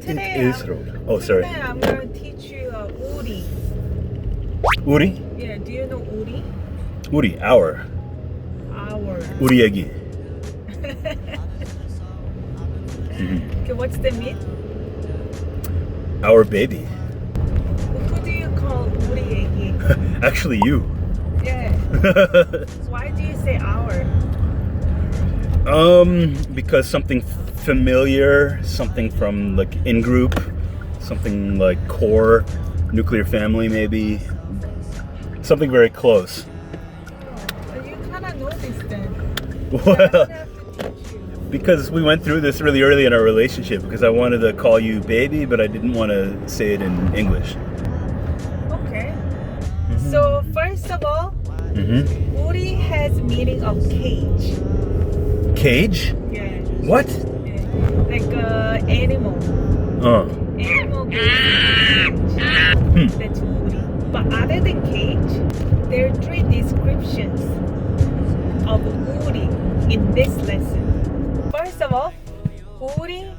Today sorry. I'm going to teach you Uri. 우리? Yeah, do you know Uri? 우리, our. Our. 우리 애기. Okay, what's the mean? Our baby. Who do you call Uri 애기? Actually, you. Yeah. Why do you say our? Because something familiar, something from like in group, something like core, nuclear family maybe, something very close. Well, you kind of know this then. Well, I don't have to teach you. because we went through this really early in our relationship because I wanted to call you baby, but I didn't want to say it in English. Okay. So first of all, Uri has meaning of cage. Cage? Yeah. What? Yeah. Like animal. Animal goes in cage. That's Uri. But other than cage, there are three descriptions of Uri in this lesson. First of all, Uri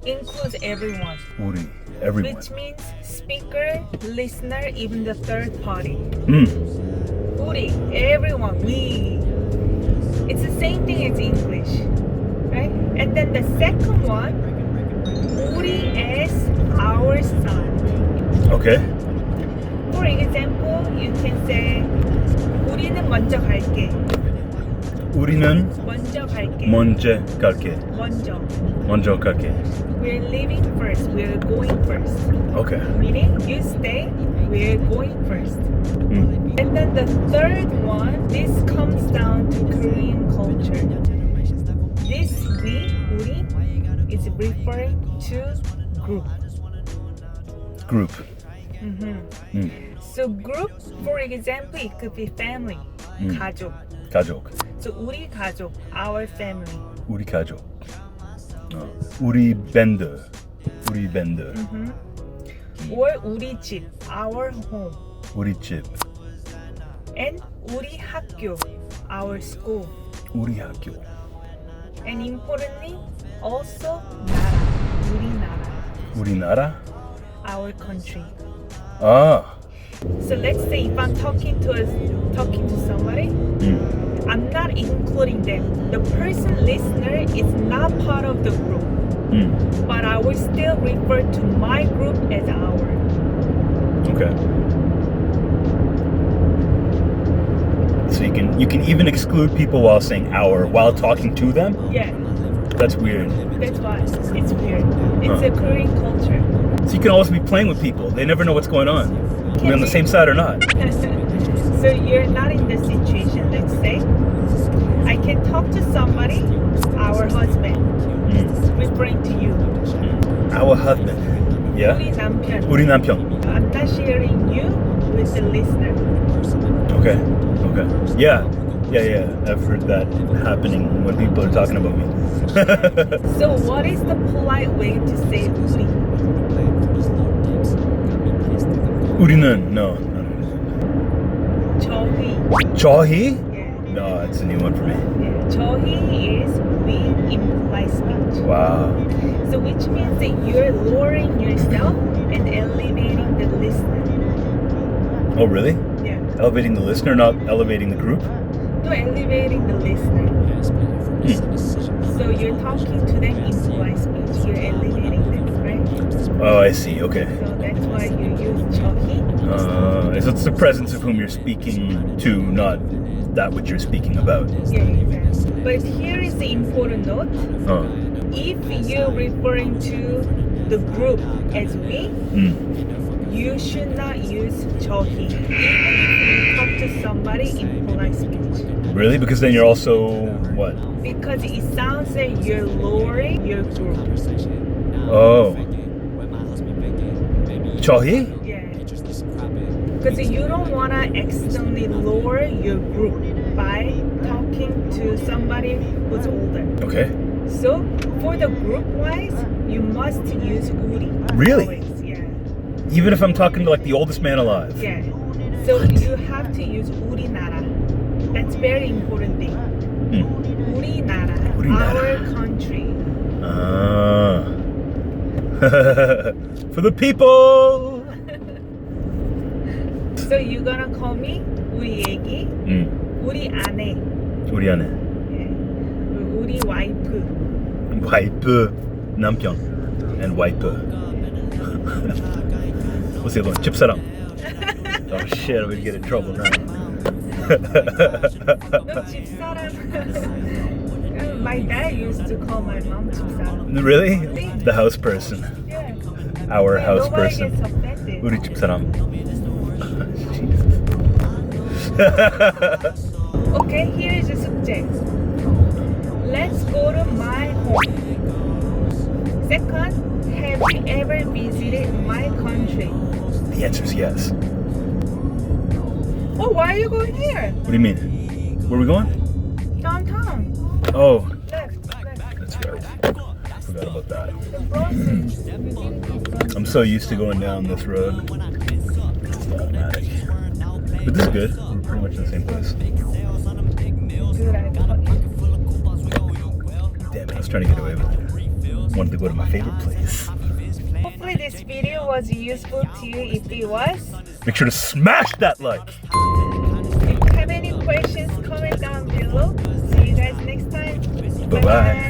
includes everyone. 우리, everyone. Which means speaker, listener, even the third party. Uri, everyone, we. It's the same thing as English, right? And then the second one, Uri as our son. Okay. For example, you can say 우리는 먼저 갈게. 우리는 먼저 갈게. 먼저 갈게. 먼저 갈게. We're leaving first. We're going first. Okay. Meaning you stay, we're going first. And then the third one, this comes down to Korean culture. This 우리 is referring to group. Group. So group, for example, it could be family, 가족. 가족. So 우리 가족, our family. 우리 가족. 우리 밴드. 우리 밴드. Or 우리 집, our home. 우리 집. And 우리 학교, our school. 우리 학교. And importantly, also 나라, 우리나라, 우리나라? our country. 아. So let's say if I'm talking to somebody, I'm not including them. The person listener is not part of the group, but I will still refer to my group as our. Okay. So you can even exclude people while saying our while talking to them? Yeah, That's weird. that's why it's weird. It's a Korean culture. So you can always be playing with people. They never know what's going on. We're on the same side or not. So you're not in this situation. Let's say I can talk to somebody, our husband, referring to you. Our husband. Yeah? 우리 남편. 우리 남편. I'm not sharing you with the listener. Okay. Okay. Yeah. I've heard that happening when people are talking about me. So what is the polite way to say 우리? 우리는 no. 저희. 저희? Yeah. No, it's a new one for me. Yeah. 저희 is we in polite speech. Wow. So which means that you're lowering yourself and elevating the listener. Oh, really? Yeah. Elevating the listener, not elevating the group? No, elevating the listener. So you're talking to them in polite speech. You're elevating them, right? Oh, I see. Okay. So that's why you use 저희. So it's the presence of whom you're speaking to, not that which you're speaking about. Yeah, exactly. But here is the important note. If you're referring to the group as we, you should not use 저희, even if you talk to somebody in polite speech. Really? Because then you're also what? Because it sounds like you're lowering your group. Oh. 저희? Yeah. Because you don't want to accidentally lower your group by talking to somebody who's older. Okay. So for the group wise, you must use 우리. Really? Always. Yeah. Even if I'm talking to like the oldest man alive? Yeah. So you have to use 우리나라. That's very important thing. 우리나라. 우리나라. Our country. For the people. So you gonna call me 우리 애기, 우리 아내, 우리 아내. 예. 우리 와이프. 와이프, 남편, and 와이프. What's the other one? 집사람. Oh shit, I'm gonna get in trouble now. 너 집사람. My dad used to call my mom 집사람. Really? The house person. Yeah. Our house Nobody person. gets offended. 우리 집사람. Okay, here is a 숙제. Let's go to my home. Second, have you ever visited my country? The answer is yes. Oh, why are you going here? What do you mean? Where are we going? Downtown. Oh, Left. that's right. Forgot about that. The Bronson. I'm so used to going down this road. It's automatic. But this is good. We're pretty much in the same place. Good, I thought. Damn it, I was trying to get away with it. Wanted to go to my favorite place. Hopefully this video was useful to you. If it was, Make sure to smash that like. if you have any questions, comment down below. See you guys next time. Bye-bye.